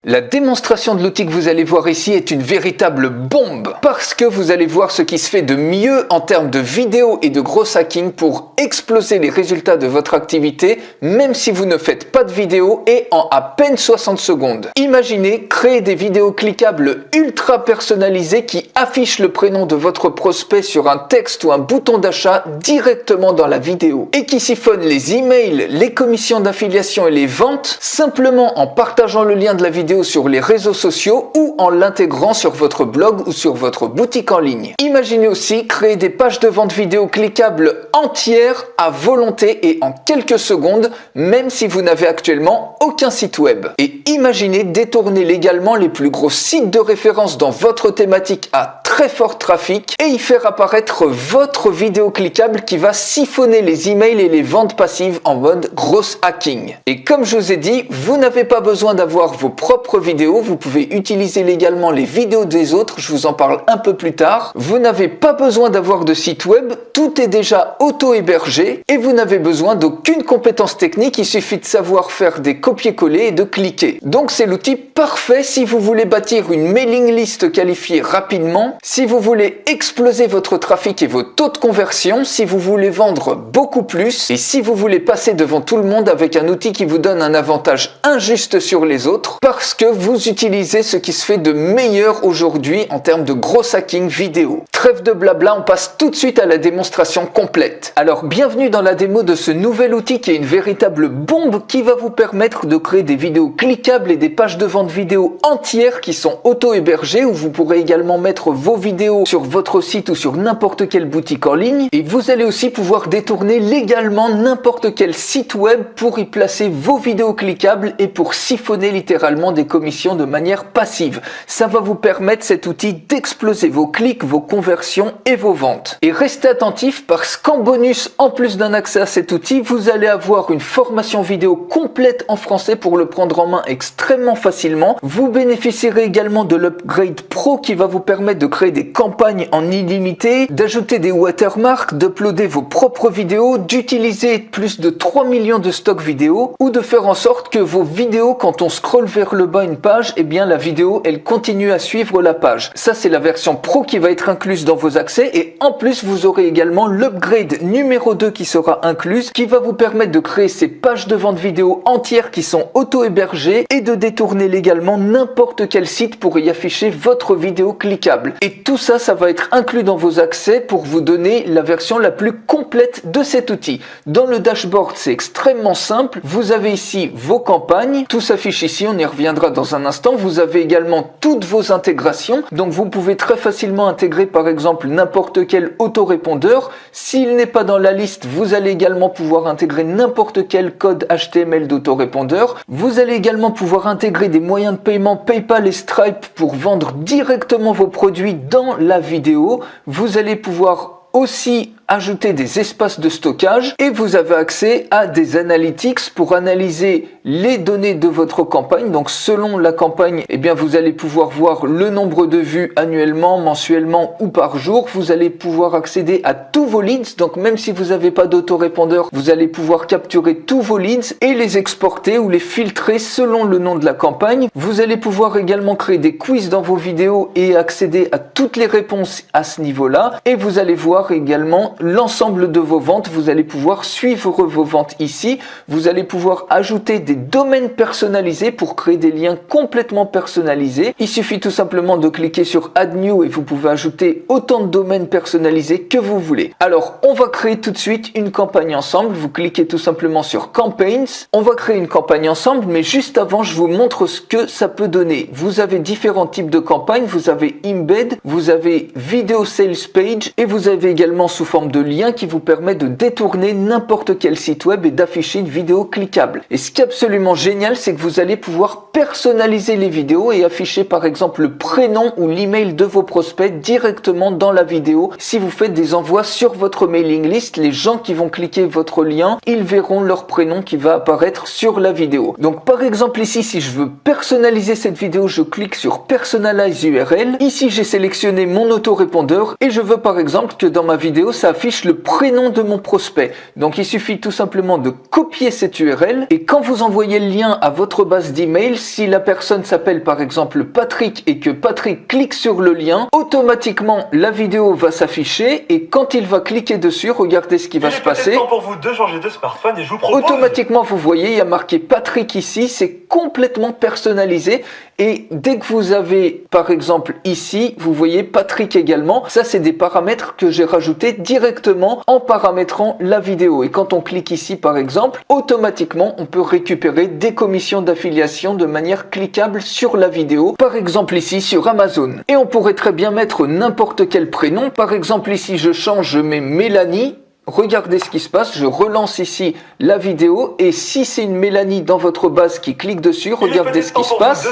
La démonstration de l'outil que vous allez voir ici est une véritable bombe parce que vous allez voir ce qui se fait de mieux en termes de vidéo et de gros hacking pour exploser les résultats de votre activité même si vous ne faites pas de vidéo et en à peine 60 secondes. Imaginez créer des vidéos cliquables ultra personnalisées qui affichent le prénom de votre prospect sur un texte ou un bouton d'achat directement dans la vidéo et qui siphonnent les emails, les commissions d'affiliation et les ventes simplement en partageant le lien de la vidéo sur les réseaux sociaux ou en l'intégrant sur votre blog ou sur votre boutique en ligne. Imaginez aussi créer des pages de vente vidéo cliquables entières à volonté et en quelques secondes, même si vous n'avez actuellement aucun site web. Et imaginez détourner légalement les plus gros sites de référence dans votre thématique à très fort trafic et y faire apparaître votre vidéo cliquable qui va siphonner les emails et les ventes passives en mode gros hacking. Et comme je vous ai dit, vous n'avez pas besoin d'avoir vos propres vidéos, vous pouvez utiliser légalement les vidéos des autres, je vous en parle un peu plus tard. Vous n'avez pas besoin d'avoir de site web, tout est déjà auto-hébergé et vous n'avez besoin d'aucune compétence technique, il suffit de savoir faire des copier-coller et de cliquer. Donc c'est l'outil parfait si vous voulez bâtir une mailing list qualifiée rapidement, si vous voulez exploser votre trafic et vos taux de conversion, si vous voulez vendre beaucoup plus et si vous voulez passer devant tout le monde avec un outil qui vous donne un avantage injuste sur les autres parce que vous utilisez ce qui se fait de meilleur aujourd'hui en termes de gros hacking vidéo. Trêve de blabla, on passe tout de suite à la démonstration complète. Alors bienvenue dans la démo de ce nouvel outil qui est une véritable bombe qui va vous permettre de créer des vidéos cliquables et des pages de vente vidéo entières qui sont auto-hébergées où vous pourrez également mettre vos vidéos sur votre site ou sur n'importe quelle boutique en ligne et vous allez aussi pouvoir détourner légalement n'importe quel site web pour y placer vos vidéos cliquables et pour siphonner littéralement des commissions de manière passive. Ça va vous permettre cet outil d'exploser vos clics, vos conversions et vos ventes. Et restez attentifs parce qu'en bonus, en plus d'un accès à cet outil, vous allez avoir une formation vidéo complète en français pour le prendre en main extrêmement facilement. Vous bénéficierez également de l'upgrade pro qui va vous permettre de créer des campagnes en illimité, d'ajouter des watermarks, d'uploader vos propres vidéos, d'utiliser plus de 3 millions de stocks vidéo ou de faire en sorte que vos vidéos, quand on scrolle vers le bas une page, et bien la vidéo elle continue à suivre la page. Ça c'est la version pro qui va être incluse dans vos accès et en plus vous aurez également l'upgrade numéro 2 qui sera incluse qui va vous permettre de créer ces pages de vente vidéo entières qui sont auto-hébergées et de détourner légalement n'importe quel site pour y afficher votre vidéo cliquable. Et tout ça, ça va être inclus dans vos accès pour vous donner la version la plus complète de cet outil. Dans le dashboard c'est extrêmement simple, vous avez ici vos campagnes, tout s'affiche ici, on y reviendra dans un instant. Vous avez également toutes vos intégrations, donc vous pouvez très facilement intégrer par exemple n'importe quel autorépondeur. S'il n'est pas dans la liste, vous allez également pouvoir intégrer n'importe quel code HTML d'autorépondeur. Vous allez également pouvoir intégrer des moyens de paiement PayPal et Stripe pour vendre directement vos produits dans la vidéo. Vous allez pouvoir aussi ajouter des espaces de stockage et vous avez accès à des analytics pour analyser les données de votre campagne. Donc selon la campagne, eh bien vous allez pouvoir voir le nombre de vues annuellement, mensuellement ou par jour. Vous allez pouvoir accéder à tous vos leads. Donc même si vous n'avez pas d'autorépondeur, vous allez pouvoir capturer tous vos leads et les exporter ou les filtrer selon le nom de la campagne. Vous allez pouvoir également créer des quiz dans vos vidéos et accéder à toutes les réponses à ce niveau-là. Et vous allez voir également l'ensemble de vos ventes, vous allez pouvoir suivre vos ventes ici, vous allez pouvoir ajouter des domaines personnalisés pour créer des liens complètement personnalisés. Il suffit tout simplement de cliquer sur Add New et vous pouvez ajouter autant de domaines personnalisés que vous voulez. Alors on va créer tout de suite une campagne ensemble, vous cliquez tout simplement sur Campaigns, on va créer une campagne ensemble mais juste avant je vous montre ce que ça peut donner. Vous avez différents types de campagnes, vous avez Embed, vous avez Video Sales Page et vous avez également sous forme de lien qui vous permet de détourner n'importe quel site web et d'afficher une vidéo cliquable. Et ce qui est absolument génial, c'est que vous allez pouvoir personnaliser les vidéos et afficher par exemple le prénom ou l'email de vos prospects directement dans la vidéo. Si vous faites des envois sur votre mailing list, les gens qui vont cliquer votre lien, ils verront leur prénom qui va apparaître sur la vidéo. Donc par exemple ici, si je veux personnaliser cette vidéo, je clique sur Personalize URL. Ici, j'ai sélectionné mon autorépondeur et je veux par exemple que dans ma vidéo, ça affiche le prénom de mon prospect. Donc il suffit tout simplement de copier cette URL et quand vous envoyez le lien à votre base d'email, si la personne s'appelle par exemple Patrick et que Patrick clique sur le lien, automatiquement la vidéo va s'afficher et quand il va cliquer dessus, regardez ce qui va se passer. Temps pour vous de changer de smartphone et je vous propose... Automatiquement, vous voyez, il y a marqué Patrick ici, c'est complètement personnalisé et dès que vous avez par exemple ici, vous voyez Patrick également, ça c'est des paramètres que j'ai rajoutés directement en paramétrant la vidéo et quand on clique ici par exemple, automatiquement on peut récupérer des commissions d'affiliation de manière cliquable sur la vidéo, par exemple ici sur Amazon. Et on pourrait très bien mettre n'importe quel prénom, par exemple ici je change, je mets Mélanie. Regardez ce qui se passe, je relance ici la vidéo et si c'est une Mélanie dans votre base qui clique dessus, regardez ce qui se passe.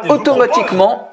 Automatiquement,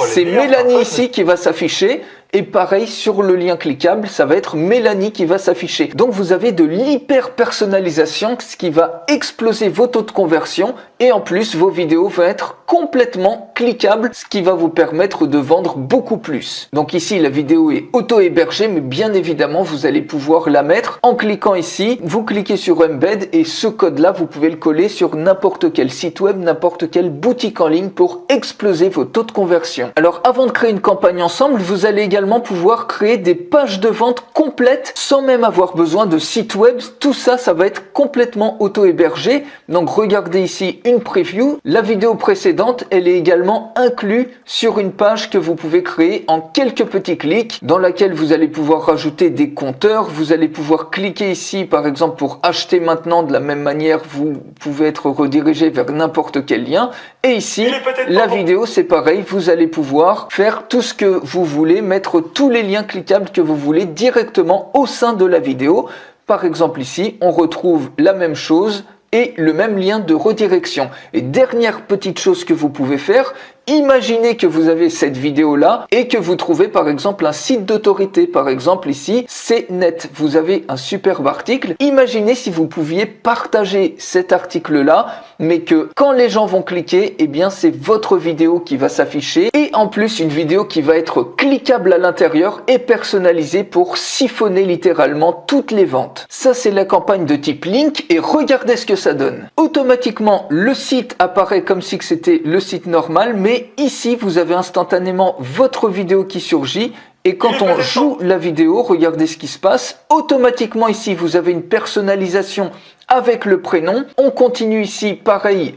c'est Mélanie ici qui va s'afficher et pareil sur le lien cliquable, ça va être Mélanie qui va s'afficher. Donc vous avez de l'hyper personnalisation, ce qui va exploser vos taux de conversion et en plus vos vidéos vont être complètement cliquables, ce qui va vous permettre de vendre beaucoup plus. Donc ici la vidéo est auto-hébergée mais bien évidemment vous allez pouvoir la mettre en cliquant ici, vous cliquez sur Embed et ce code là vous pouvez le coller sur n'importe quel site web, n'importe quelle boutique en ligne pour exploser vos taux de conversion. Alors avant de créer une campagne ensemble, vous allez également pouvoir créer des pages de vente complètes sans même avoir besoin de site web. Tout ça, ça va être complètement auto-hébergé. Donc regardez ici une preview. La vidéo précédente, elle est également inclue sur une page que vous pouvez créer en quelques petits clics dans laquelle vous allez pouvoir rajouter des compteurs. Vous allez pouvoir cliquer ici par exemple pour acheter maintenant. De la même manière, vous pouvez être redirigé vers n'importe quel lien. Et ici, la vidéo, c'est pareil. Vous allez pouvoir faire tout ce que vous voulez, mettre tous les liens cliquables que vous voulez directement au sein de la vidéo. Par exemple ici, on retrouve la même chose et le même lien de redirection. Et dernière petite chose que vous pouvez faire, imaginez que vous avez cette vidéo là et que vous trouvez par exemple un site d'autorité, par exemple ici CNET, vous avez un superbe article. Imaginez si vous pouviez partager cet article là mais que quand les gens vont cliquer, eh bien c'est votre vidéo qui va s'afficher et en plus une vidéo qui va être cliquable à l'intérieur et personnalisée pour siphonner littéralement toutes les ventes. Ça c'est la campagne de type link et regardez ce que ça donne. Automatiquement le site apparaît comme si c'était le site normal mais ici vous avez instantanément votre vidéo qui surgit. Et quand on joue la vidéo, regardez ce qui se passe. Automatiquement ici, vous avez une personnalisation avec le prénom. On continue ici, pareil.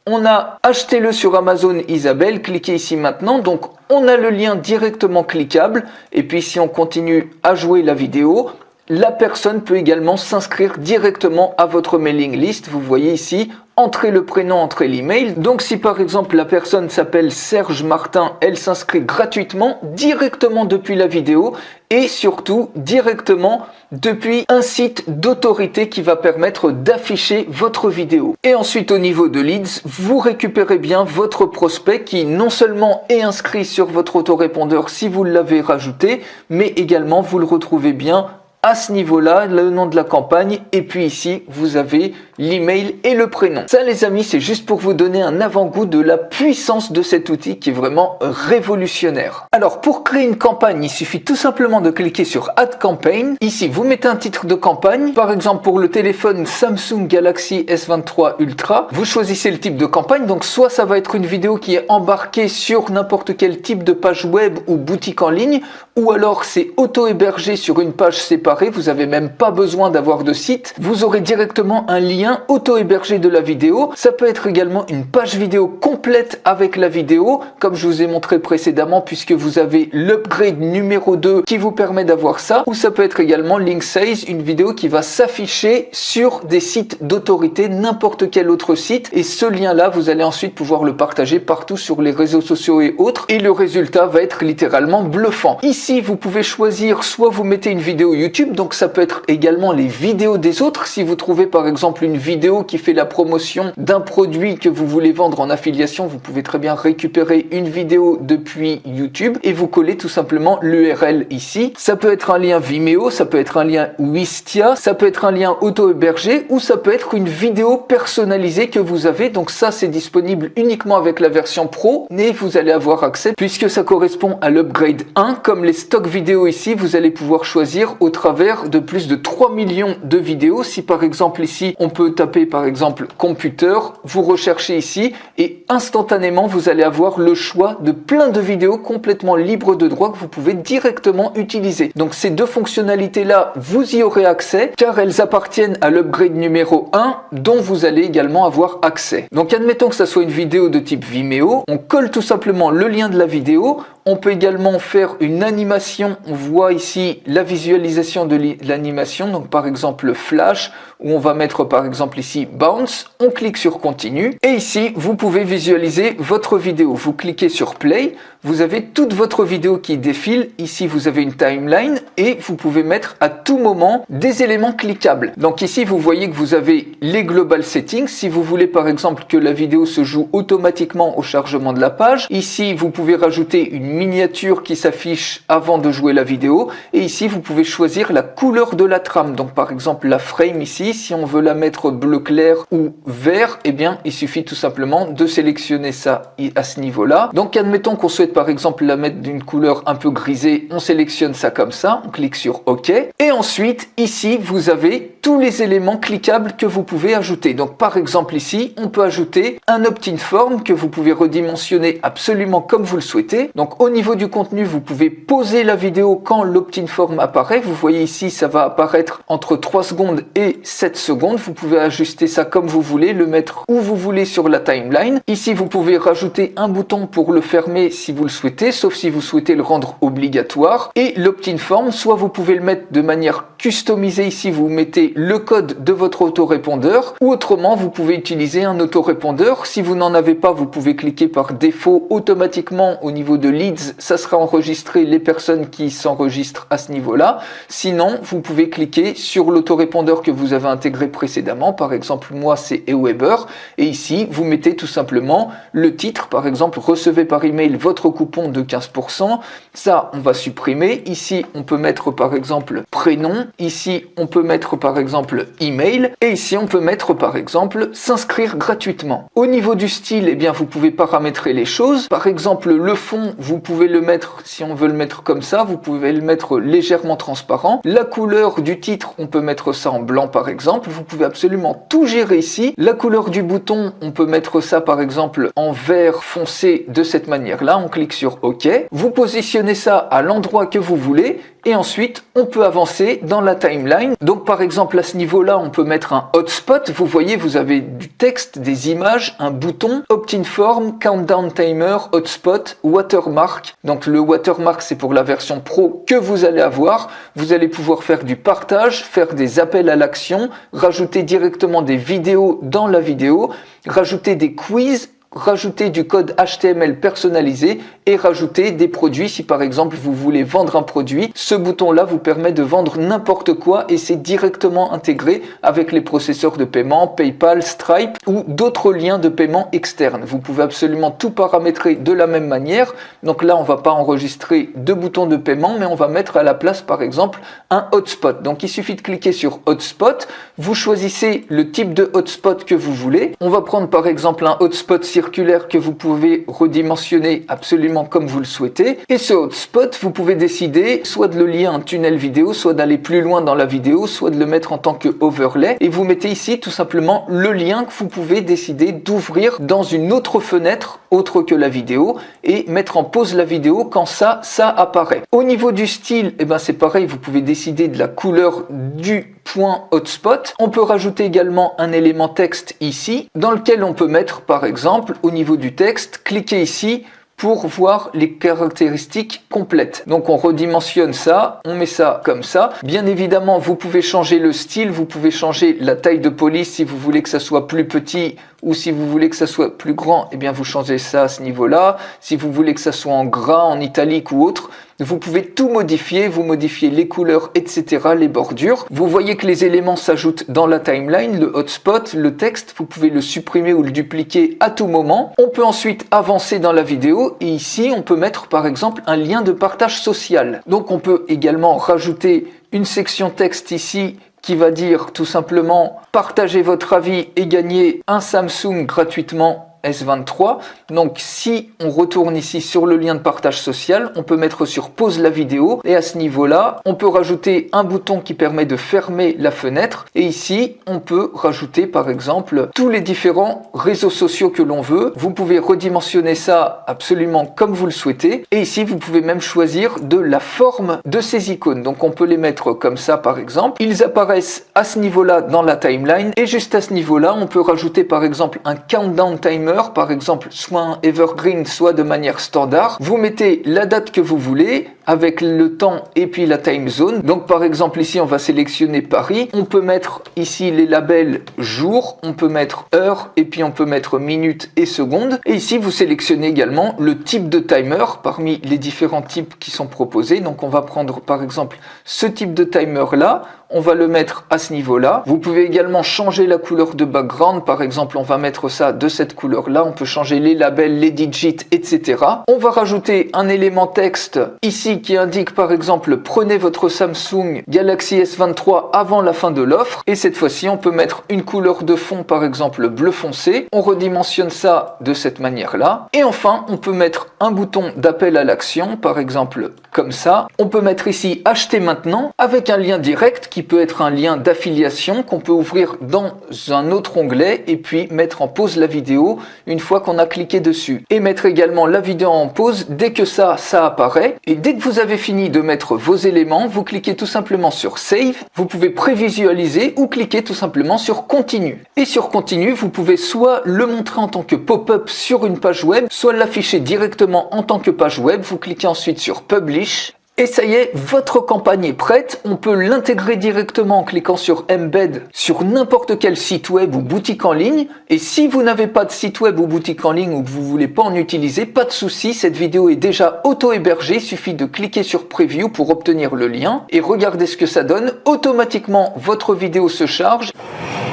On a achetez-le sur Amazon Isabelle. Cliquez ici maintenant. Donc, on a le lien directement cliquable. Et puis, si on continue à jouer la vidéo, la personne peut également s'inscrire directement à votre mailing list. Vous voyez ici, entrez le prénom, entrez l'email. Donc si par exemple la personne s'appelle Serge Martin, elle s'inscrit gratuitement directement depuis la vidéo et surtout directement depuis un site d'autorité qui va permettre d'afficher votre vidéo. Et ensuite au niveau de leads, vous récupérez bien votre prospect qui non seulement est inscrit sur votre autorépondeur si vous l'avez rajouté, mais également vous le retrouvez bien à ce niveau-là, le nom de la campagne, et puis ici, vous avez l'email et le prénom. Ça, les amis, c'est juste pour vous donner un avant-goût de la puissance de cet outil qui est vraiment révolutionnaire. Alors, pour créer une campagne, il suffit tout simplement de cliquer sur Add Campaign. Ici, vous mettez un titre de campagne. Par exemple, pour le téléphone Samsung Galaxy S23 Ultra, vous choisissez le type de campagne. Donc, soit ça va être une vidéo qui est embarquée sur n'importe quel type de page web ou boutique en ligne, ou alors c'est auto-hébergé sur une page séparée. Vous n'avez même pas besoin d'avoir de site. Vous aurez directement un lien auto-hébergé de la vidéo. Ça peut être également une page vidéo complète avec la vidéo, comme je vous ai montré précédemment, puisque vous avez l'upgrade numéro 2 qui vous permet d'avoir ça. Ou ça peut être également Link Size, une vidéo qui va s'afficher sur des sites d'autorité, n'importe quel autre site. Et ce lien-là, vous allez ensuite pouvoir le partager partout sur les réseaux sociaux et autres. Et le résultat va être littéralement bluffant. Ici, vous pouvez choisir, soit vous mettez une vidéo YouTube, donc ça peut être également les vidéos des autres. Si vous trouvez par exemple une vidéo qui fait la promotion d'un produit que vous voulez vendre en affiliation, vous pouvez très bien récupérer une vidéo depuis YouTube et vous collez tout simplement l'URL ici. Ça peut être un lien Vimeo, ça peut être un lien Wistia, ça peut être un lien auto-hébergé ou ça peut être une vidéo personnalisée que vous avez. Donc ça, c'est disponible uniquement avec la version Pro, mais vous allez avoir accès puisque ça correspond à l'upgrade 1. Comme les stocks vidéo ici, vous allez pouvoir choisir au travers de plus de 3 millions de vidéos. Si par exemple ici, on peut taper par exemple computer, vous recherchez ici et instantanément, vous allez avoir le choix de plein de vidéos complètement libres de droit que vous pouvez directement utiliser. Donc ces deux fonctionnalités-là, vous y aurez accès car elles appartiennent à l'upgrade numéro 1 dont vous allez également avoir accès. Donc admettons que ça soit une vidéo de type Vimeo, on colle tout simplement le lien de la vidéo. On peut également faire une animation. On voit ici la visualisation de l'animation. Donc par exemple flash, où on va mettre par exemple ici bounce. On clique sur continue. Et ici, vous pouvez visualiser votre vidéo. Vous cliquez sur play. Vous avez toute votre vidéo qui défile. Ici, vous avez une timeline et vous pouvez mettre à tout moment des éléments cliquables. Donc ici, vous voyez que vous avez les global settings. Si vous voulez par exemple que la vidéo se joue automatiquement au chargement de la page. Ici, vous pouvez rajouter une miniature qui s'affiche avant de jouer la vidéo et ici vous pouvez choisir la couleur de la trame. Donc par exemple la frame ici, si on veut la mettre bleu clair ou vert, eh bien il suffit tout simplement de sélectionner ça à ce niveau là. Donc admettons qu'on souhaite par exemple la mettre d'une couleur un peu grisée, on sélectionne ça comme ça, on clique sur OK et ensuite ici vous avez tous les éléments cliquables que vous pouvez ajouter. Donc par exemple ici on peut ajouter un opt-in form que vous pouvez redimensionner absolument comme vous le souhaitez. Donc au niveau du contenu, vous pouvez pauser la vidéo quand l'opt-in form apparaît. Vous voyez ici, ça va apparaître entre 3 secondes et 7 secondes. Vous pouvez ajuster ça comme vous voulez, le mettre où vous voulez sur la timeline. Ici, vous pouvez rajouter un bouton pour le fermer si vous le souhaitez, sauf si vous souhaitez le rendre obligatoire. Et l'opt-in form, soit vous pouvez le mettre de manière customisée. Ici, vous mettez le code de votre autorépondeur ou autrement, vous pouvez utiliser un autorépondeur. Si vous n'en avez pas, vous pouvez cliquer par défaut automatiquement au niveau de leads, ça sera enregistré les personnes qui s'enregistrent à ce niveau-là. Sinon, vous pouvez cliquer sur l'autorépondeur que vous avez intégré précédemment. Par exemple, moi, c'est Aweber. Et ici, vous mettez tout simplement le titre. Par exemple, recevez par email votre coupon de 15%. Ça, on va supprimer. Ici, on peut mettre par exemple prénom. Ici, on peut mettre par exemple email. Et ici, on peut mettre par exemple s'inscrire gratuitement. Au niveau du style, eh bien, vous pouvez paramétrer les choses. Par exemple, le fond, vous pouvez le mettre, si on veut le mettre comme ça, vous pouvez le mettre légèrement transparent. La couleur du titre, on peut mettre ça en blanc par exemple. Vous pouvez absolument tout gérer ici. La couleur du bouton, on peut mettre ça par exemple en vert foncé de cette manière-là. On clique sur OK. Vous positionnez ça à l'endroit que vous voulez. Et ensuite, on peut avancer dans la timeline. Donc, par exemple, à ce niveau-là, on peut mettre un hotspot. Vous voyez, vous avez du texte, des images, un bouton, opt-in form, countdown timer, hotspot, watermark. Donc, le watermark, c'est pour la version pro que vous allez avoir. Vous allez pouvoir faire du partage, faire des appels à l'action, rajouter directement des vidéos dans la vidéo, rajouter des quiz, rajouter du code HTML personnalisé et rajouter des produits. Si par exemple vous voulez vendre un produit, ce bouton là vous permet de vendre n'importe quoi et c'est directement intégré avec les processeurs de paiement, PayPal, Stripe ou d'autres liens de paiement externes. Vous pouvez absolument tout paramétrer de la même manière. Donc là on va pas enregistrer de boutons de paiement mais on va mettre à la place par exemple un hotspot. Donc il suffit de cliquer sur hotspot, vous choisissez le type de hotspot que vous voulez. On va prendre par exemple un hotspot circulaire que vous pouvez redimensionner absolument comme vous le souhaitez. Et ce hotspot, vous pouvez décider soit de le lier à un tunnel vidéo, soit d'aller plus loin dans la vidéo, soit de le mettre en tant que overlay. Et vous mettez ici tout simplement le lien que vous pouvez décider d'ouvrir dans une autre fenêtre autre que la vidéo et mettre en pause la vidéo quand ça apparaît. Au niveau du style, eh ben c'est pareil, vous pouvez décider de la couleur du point hotspot. On peut rajouter également un élément texte ici dans lequel on peut mettre par exemple au niveau du texte, cliquez ici pour voir les caractéristiques complètes. Donc on redimensionne ça, on met ça comme ça. Bien évidemment, vous pouvez changer le style, vous pouvez changer la taille de police si vous voulez que ça soit plus petit ou si vous voulez que ça soit plus grand, eh bien vous changez ça à ce niveau-là. Si vous voulez que ça soit en gras, en italique ou autre, vous pouvez tout modifier, vous modifiez les couleurs, etc., les bordures. Vous voyez que les éléments s'ajoutent dans la timeline, le hotspot, le texte, vous pouvez le supprimer ou le dupliquer à tout moment. On peut ensuite avancer dans la vidéo et ici, on peut mettre par exemple un lien de partage social. Donc on peut également rajouter une section texte ici qui va dire tout simplement « Partagez votre avis et gagnez un Samsung gratuitement ». S23. Donc si on retourne ici sur le lien de partage social, on peut mettre sur pause la vidéo et à ce niveau-là, on peut rajouter un bouton qui permet de fermer la fenêtre et ici, on peut rajouter par exemple tous les différents réseaux sociaux que l'on veut. Vous pouvez redimensionner ça absolument comme vous le souhaitez et ici, vous pouvez même choisir de la forme de ces icônes. Donc on peut les mettre comme ça par exemple. Ils apparaissent à ce niveau-là dans la timeline et juste à ce niveau-là, on peut rajouter par exemple un countdown timer, par exemple soit un evergreen, soit de manière standard. Vous mettez la date que vous voulez avec le temps et puis la time zone. Donc par exemple ici on va sélectionner Paris. On peut mettre ici les labels jour, on peut mettre heure et puis on peut mettre minutes et secondes. Et ici vous sélectionnez également le type de timer parmi les différents types qui sont proposés. Donc on va prendre par exemple ce type de timer là. On va le mettre à ce niveau-là. Vous pouvez également changer la couleur de background. Par exemple, on va mettre ça de cette couleur-là. On peut changer les labels, les digits, etc. On va rajouter un élément texte ici qui indique par exemple « Prenez votre Samsung Galaxy S23 avant la fin de l'offre ». Et cette fois-ci, on peut mettre une couleur de fond, par exemple bleu foncé. On redimensionne ça de cette manière-là. Et enfin, on peut mettre un bouton d'appel à l'action, par exemple comme ça. On peut mettre ici « Acheter maintenant » avec un lien direct qui peut être un lien d'affiliation qu'on peut ouvrir dans un autre onglet et puis mettre en pause la vidéo une fois qu'on a cliqué dessus. Et mettre également la vidéo en pause dès que ça apparaît. Et dès que vous avez fini de mettre vos éléments, vous cliquez tout simplement sur Save. Vous pouvez prévisualiser ou cliquer tout simplement sur Continue. Et sur Continue, vous pouvez soit le montrer en tant que pop-up sur une page web, soit l'afficher directement en tant que page web. Vous cliquez ensuite sur Publish. Et ça y est, votre campagne est prête. On peut l'intégrer directement en cliquant sur Embed sur n'importe quel site web ou boutique en ligne. Et si vous n'avez pas de site web ou boutique en ligne ou que vous ne voulez pas en utiliser, pas de souci, cette vidéo est déjà auto-hébergée. Il suffit de cliquer sur Preview pour obtenir le lien. Et regardez ce que ça donne. Automatiquement, votre vidéo se charge.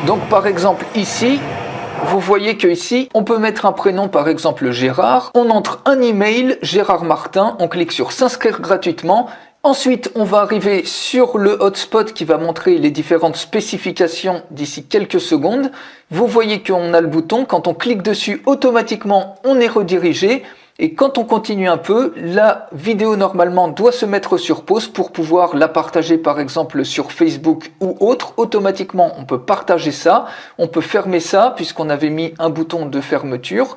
Donc par exemple ici, vous voyez que ici, on peut mettre un prénom, par exemple Gérard. On entre un email, Gérard Martin. On clique sur s'inscrire gratuitement. Ensuite, on va arriver sur le hotspot qui va montrer les différentes spécifications d'ici quelques secondes. Vous voyez qu'on a le bouton. Quand on clique dessus, automatiquement, on est redirigé. Et quand on continue un peu, la vidéo normalement doit se mettre sur pause pour pouvoir la partager par exemple sur Facebook ou autre. Automatiquement, on peut partager ça, on peut fermer ça puisqu'on avait mis un bouton de fermeture.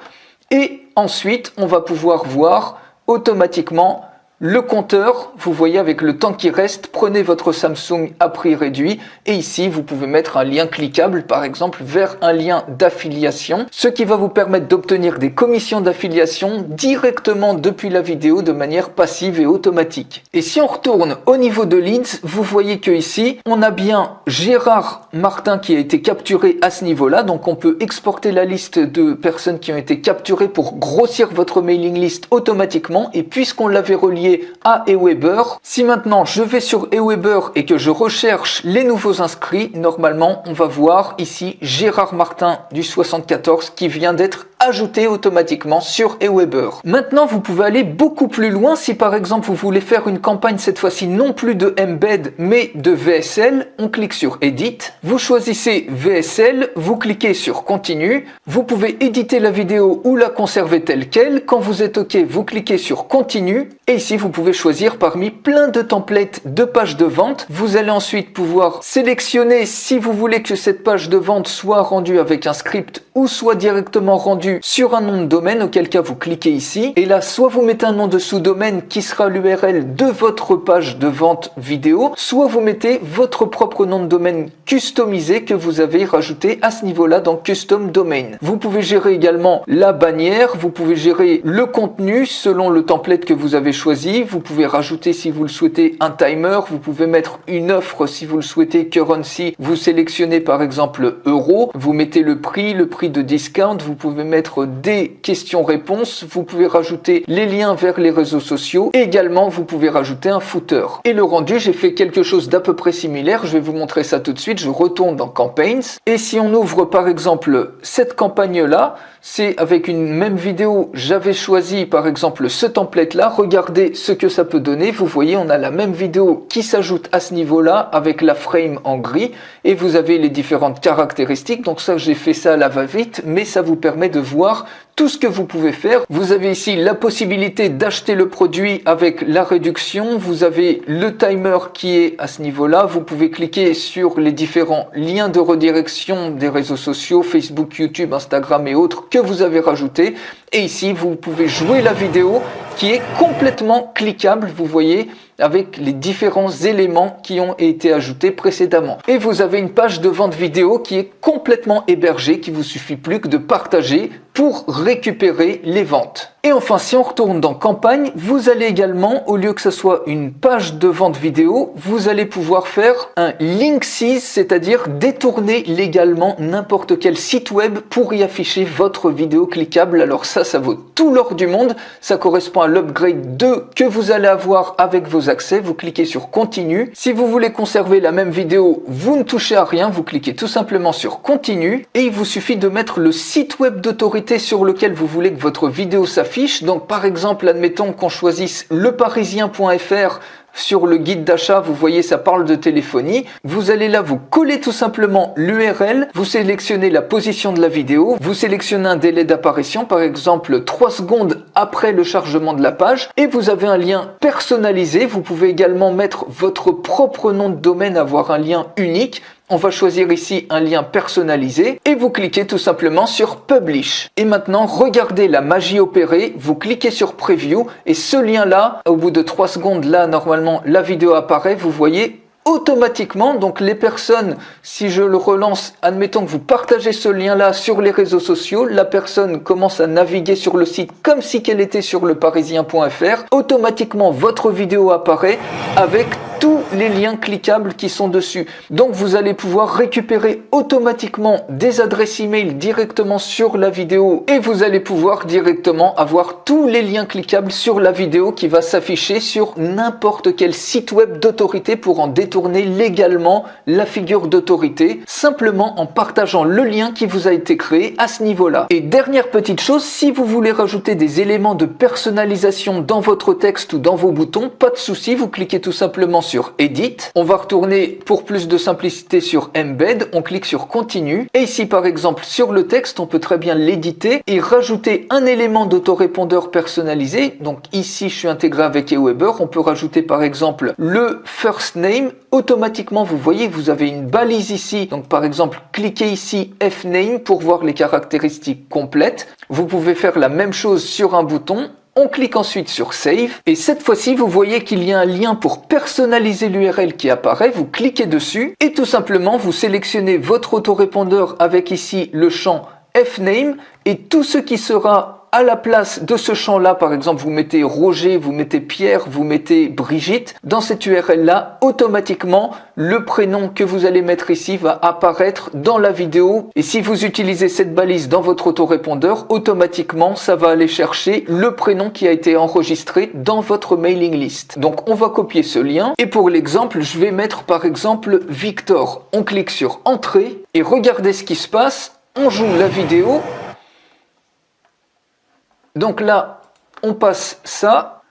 Et ensuite, on va pouvoir voir automatiquement le compteur, vous voyez avec le temps qui reste, prenez votre Samsung à prix réduit et ici vous pouvez mettre un lien cliquable par exemple vers un lien d'affiliation, ce qui va vous permettre d'obtenir des commissions d'affiliation directement depuis la vidéo de manière passive et automatique. Et si on retourne au niveau de leads, vous voyez que ici on a bien Gérard Martin qui a été capturé à ce niveau-là, donc on peut exporter la liste de personnes qui ont été capturées pour grossir votre mailing list automatiquement et puisqu'on l'avait relié à Aweber. Si maintenant je vais sur Aweber et que je recherche les nouveaux inscrits, normalement on va voir ici Gérard Martin du 74 qui vient d'être ajouté automatiquement sur Aweber. Maintenant vous pouvez aller beaucoup plus loin si par exemple vous voulez faire une campagne cette fois-ci non plus de Embed mais de VSL. On clique sur Edit, vous choisissez VSL, vous cliquez sur Continue, vous pouvez éditer la vidéo ou la conserver telle quelle. Quand vous êtes OK, vous cliquez sur Continue et ici vous pouvez choisir parmi plein de templates de pages de vente. Vous allez ensuite pouvoir sélectionner si vous voulez que cette page de vente soit rendue avec un script ou soit directement rendue sur un nom de domaine, auquel cas vous cliquez ici. Et là, soit vous mettez un nom de sous-domaine qui sera l'URL de votre page de vente vidéo, soit vous mettez votre propre nom de domaine customisé que vous avez rajouté à ce niveau-là dans Custom Domain. Vous pouvez gérer également la bannière, vous pouvez gérer le contenu selon le template que vous avez choisi choisi. Vous pouvez rajouter si vous le souhaitez un timer, vous pouvez mettre une offre si vous le souhaitez, currency, vous sélectionnez par exemple euro, vous mettez le prix de discount, vous pouvez mettre des questions-réponses, vous pouvez rajouter les liens vers les réseaux sociaux, et également vous pouvez rajouter un footer. Et le rendu, j'ai fait quelque chose d'à peu près similaire, je vais vous montrer ça tout de suite, je retourne dans Campaigns, et si on ouvre par exemple cette campagne-là, c'est avec une même vidéo, j'avais choisi par exemple ce template-là, regardez ce que ça peut donner, vous voyez on a la même vidéo qui s'ajoute à ce niveau-là avec la frame en gris et vous avez les différentes caractéristiques, donc ça j'ai fait ça à la va-vite, mais ça vous permet de voir tout ce que vous pouvez faire. Vous avez ici la possibilité d'acheter le produit avec la réduction, vous avez le timer qui est à ce niveau-là, vous pouvez cliquer sur les différents liens de redirection des réseaux sociaux, Facebook, YouTube, Instagram et autres que vous avez rajoutés, et ici vous pouvez jouer la vidéo qui est complètement cliquable, vous voyez, avec les différents éléments qui ont été ajoutés précédemment. Et vous avez une page de vente vidéo qui est complètement hébergée, qui vous suffit plus que de partager pour récupérer les ventes. Et enfin, si on retourne dans campagne, vous allez également, au lieu que ce soit une page de vente vidéo, vous allez pouvoir faire un link seize, c'est-à-dire détourner légalement n'importe quel site web pour y afficher votre vidéo cliquable. Alors ça vaut tout l'or du monde. Ça correspond à l'upgrade 2 que vous allez avoir avec vos accès. Vous cliquez sur continue. Si vous voulez conserver la même vidéo, vous ne touchez à rien. Vous cliquez tout simplement sur continue et il vous suffit de mettre le site web d'autorité sur lequel vous voulez que votre vidéo s'affiche. Donc par exemple, admettons qu'on choisisse leparisien.fr. Sur le guide d'achat, vous voyez, ça parle de téléphonie. Vous allez là, vous collez tout simplement l'URL, vous sélectionnez la position de la vidéo, vous sélectionnez un délai d'apparition, par exemple 3 secondes après le chargement de la page, et vous avez un lien personnalisé. Vous pouvez également mettre votre propre nom de domaine, avoir un lien unique. On va choisir ici un lien personnalisé et vous cliquez tout simplement sur Publish. Et maintenant, regardez la magie opérer, vous cliquez sur Preview et ce lien-là, au bout de 3 secondes, là, normalement, la vidéo apparaît, vous voyez, automatiquement. Donc les personnes, si je le relance, admettons que vous partagez ce lien-là sur les réseaux sociaux, la personne commence à naviguer sur le site comme si qu'elle était sur leparisien.fr, automatiquement votre vidéo apparaît avec tous les liens cliquables qui sont dessus. Donc vous allez pouvoir récupérer automatiquement des adresses email directement sur la vidéo et vous allez pouvoir directement avoir tous les liens cliquables sur la vidéo qui va s'afficher sur n'importe quel site web d'autorité pour en détourner légalement la figure d'autorité, simplement en partageant le lien qui vous a été créé à ce niveau-là. Et dernière petite chose, si vous voulez rajouter des éléments de personnalisation dans votre texte ou dans vos boutons, pas de souci, vous cliquez tout simplement sur Edit. On va retourner pour plus de simplicité sur Embed. On clique sur Continue. Et ici, par exemple, sur le texte, on peut très bien l'éditer et rajouter un élément d'autorépondeur personnalisé. Donc ici, je suis intégré avec Aweber. On peut rajouter, par exemple, le first name. Automatiquement, vous voyez, vous avez une balise ici. Donc, par exemple, cliquez ici fname pour voir les caractéristiques complètes. Vous pouvez faire la même chose sur un bouton. On clique ensuite sur Save et cette fois-ci vous voyez qu'il y a un lien pour personnaliser l'URL qui apparaît, vous cliquez dessus et tout simplement vous sélectionnez votre autorépondeur avec ici le champ fname et tout ce qui sera à la place de ce champ-là, par exemple, vous mettez Roger, vous mettez Pierre, vous mettez Brigitte. Dans cette URL-là, automatiquement, le prénom que vous allez mettre ici va apparaître dans la vidéo. Et si vous utilisez cette balise dans votre autorépondeur, automatiquement, ça va aller chercher le prénom qui a été enregistré dans votre mailing list. Donc, on va copier ce lien. Et pour l'exemple, je vais mettre, par exemple, Victor. On clique sur Entrée et regardez ce qui se passe. On joue la vidéo. Donc là, on passe ça,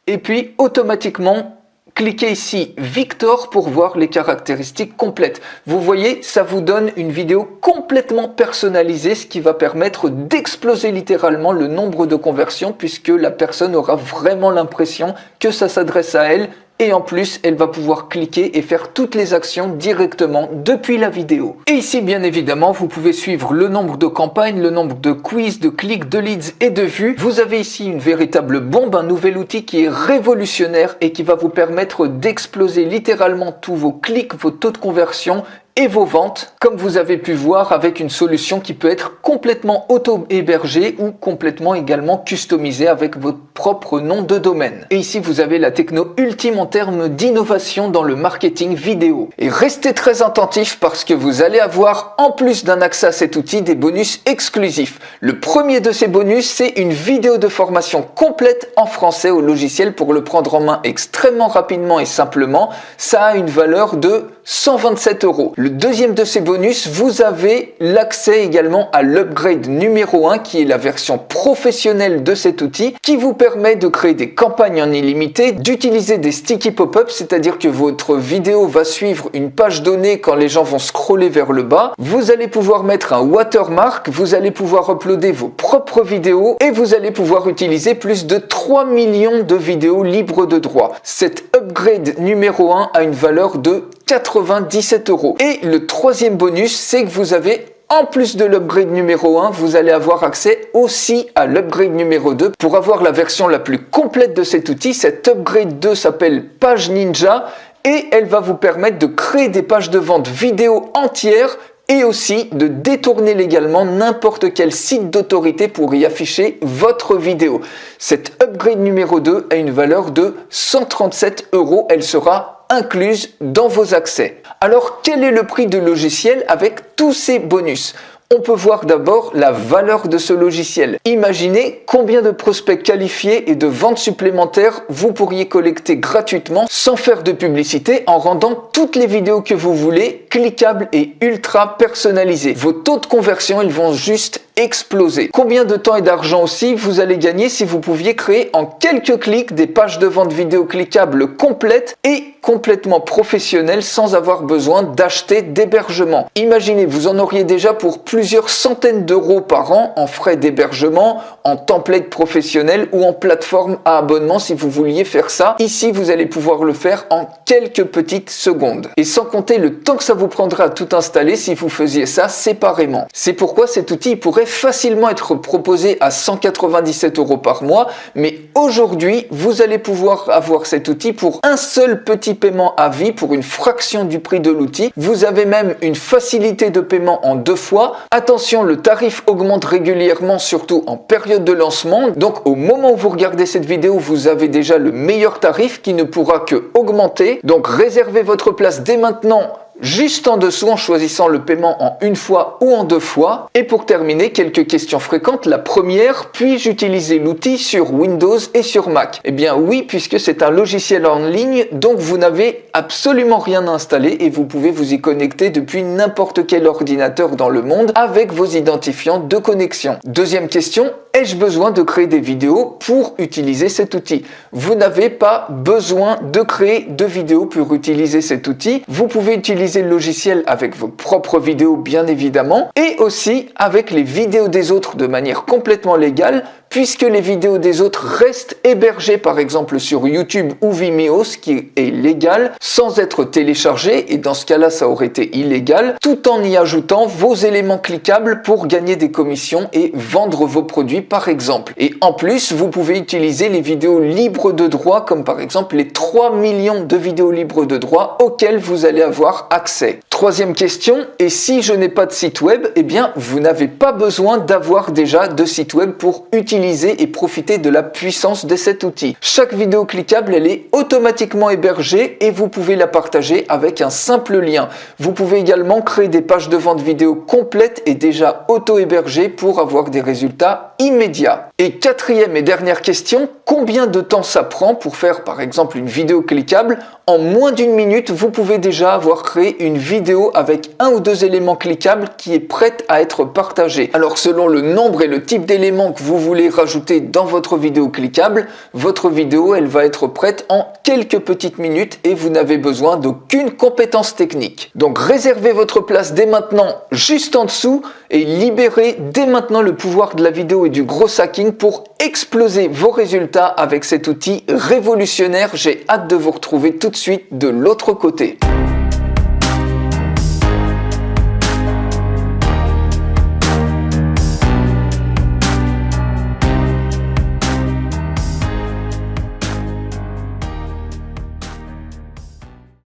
et puis automatiquement, cliquez ici Victor pour voir les caractéristiques complètes. Vous voyez, ça vous donne une vidéo complètement personnalisée, ce qui va permettre d'exploser littéralement le nombre de conversions, puisque la personne aura vraiment l'impression que ça s'adresse à elle. Et en plus, elle va pouvoir cliquer et faire toutes les actions directement depuis la vidéo. Et ici, bien évidemment, vous pouvez suivre le nombre de campagnes, le nombre de quiz, de clics, de leads et de vues. Vous avez ici une véritable bombe, un nouvel outil qui est révolutionnaire et qui va vous permettre d'exploser littéralement tous vos clics, vos taux de conversion et vos ventes, comme vous avez pu voir avec une solution qui peut être complètement auto-hébergée ou complètement également customisée avec votre propre nom de domaine. Et ici, vous avez la techno ultime en termes d'innovation dans le marketing vidéo. Et restez très attentifs parce que vous allez avoir, en plus d'un accès à cet outil, des bonus exclusifs. Le premier de ces bonus, c'est une vidéo de formation complète en français au logiciel pour le prendre en main extrêmement rapidement et simplement. Ça a une valeur de 127 €. Le deuxième de ces bonus, vous avez l'accès également à l'upgrade numéro 1 qui est la version professionnelle de cet outil qui vous permet de créer des campagnes en illimité, d'utiliser des sticky pop-up, c'est-à-dire que votre vidéo va suivre une page donnée quand les gens vont scroller vers le bas. Vous allez pouvoir mettre un watermark, vous allez pouvoir uploader vos propres vidéos et vous allez pouvoir utiliser plus de 3 millions de vidéos libres de droit. Cet upgrade numéro 1 a une valeur de 97 €. Et le troisième bonus, c'est que vous avez, en plus de l'upgrade numéro 1, vous allez avoir accès aussi à l'upgrade numéro 2. Pour avoir la version la plus complète de cet outil, cet upgrade 2 s'appelle Page Ninja et elle va vous permettre de créer des pages de vente vidéo entières et aussi de détourner légalement n'importe quel site d'autorité pour y afficher votre vidéo. Cet upgrade numéro 2 a une valeur de 137 €. Elle sera incluse dans vos accès. Alors, quel est le prix du logiciel avec tous ces bonus ? On peut voir d'abord la valeur de ce logiciel. Imaginez combien de prospects qualifiés et de ventes supplémentaires vous pourriez collecter gratuitement sans faire de publicité en rendant toutes les vidéos que vous voulez cliquables et ultra personnalisées. Vos taux de conversion, ils vont juste exploser. Combien de temps et d'argent aussi vous allez gagner si vous pouviez créer en quelques clics des pages de vente vidéo cliquables complètes et complètement professionnelles sans avoir besoin d'acheter d'hébergement. Imaginez, vous en auriez déjà pour plusieurs centaines d'euros par an en frais d'hébergement, en template professionnel ou en plateforme à abonnement si vous vouliez faire ça. Ici, vous allez pouvoir le faire en quelques petites secondes. Et sans compter le temps que ça vous prendra à tout installer si vous faisiez ça séparément. C'est pourquoi cet outil pourrait facilement être proposé à 197 € par mois, mais aujourd'hui, vous allez pouvoir avoir cet outil pour un seul petit paiement à vie pour une fraction du prix de l'outil. Vous avez même une facilité de paiement en 2 fois. Attention, le tarif augmente régulièrement, surtout en période de lancement. Donc, au moment où vous regardez cette vidéo, vous avez déjà le meilleur tarif qui ne pourra que augmenter. Donc, réservez votre place dès maintenant juste en dessous en choisissant le paiement en 1 fois ou en 2 fois. Et pour terminer, quelques questions fréquentes. La première, puis-je utiliser l'outil sur Windows et sur Mac ? Eh bien oui, puisque c'est un logiciel en ligne, donc vous n'avez absolument rien à installer et vous pouvez vous y connecter depuis n'importe quel ordinateur dans le monde avec vos identifiants de connexion. Deuxième question, ai-je besoin de créer des vidéos pour utiliser cet outil ? Vous n'avez pas besoin de créer de vidéos pour utiliser cet outil. Vous pouvez utiliser le logiciel avec vos propres vidéos bien évidemment et aussi avec les vidéos des autres de manière complètement légale puisque les vidéos des autres restent hébergées par exemple sur YouTube ou Vimeo, ce qui est légal, sans être téléchargé, et dans ce cas-là ça aurait été illégal, tout en y ajoutant vos éléments cliquables pour gagner des commissions et vendre vos produits par exemple. Et en plus, vous pouvez utiliser les vidéos libres de droit, comme par exemple les 3 millions de vidéos libres de droit auxquelles vous allez avoir accès. Troisième question, et si je n'ai pas de site web, eh bien vous n'avez pas besoin d'avoir déjà de site web pour utiliser et profiter de la puissance de cet outil. Chaque vidéo cliquable, elle est automatiquement hébergée et vous pouvez la partager avec un simple lien. Vous pouvez également créer des pages de vente vidéo complètes et déjà auto-hébergées pour avoir des résultats immédiats. Et quatrième et dernière question, combien de temps ça prend pour faire par exemple une vidéo cliquable ? En moins d'1 minute, vous pouvez déjà avoir créé une vidéo avec 1 ou 2 éléments cliquables qui est prête à être partagée. Alors selon le nombre et le type d'éléments que vous voulez rajouter dans votre vidéo cliquable, votre vidéo elle va être prête en quelques petites minutes et vous n'avez besoin d'aucune compétence technique. Donc réservez votre place dès maintenant juste en dessous et libérez dès maintenant le pouvoir de la vidéo et du gros hacking pour exploser vos résultats avec cet outil révolutionnaire. J'ai hâte de vous retrouver tout de suite de l'autre côté.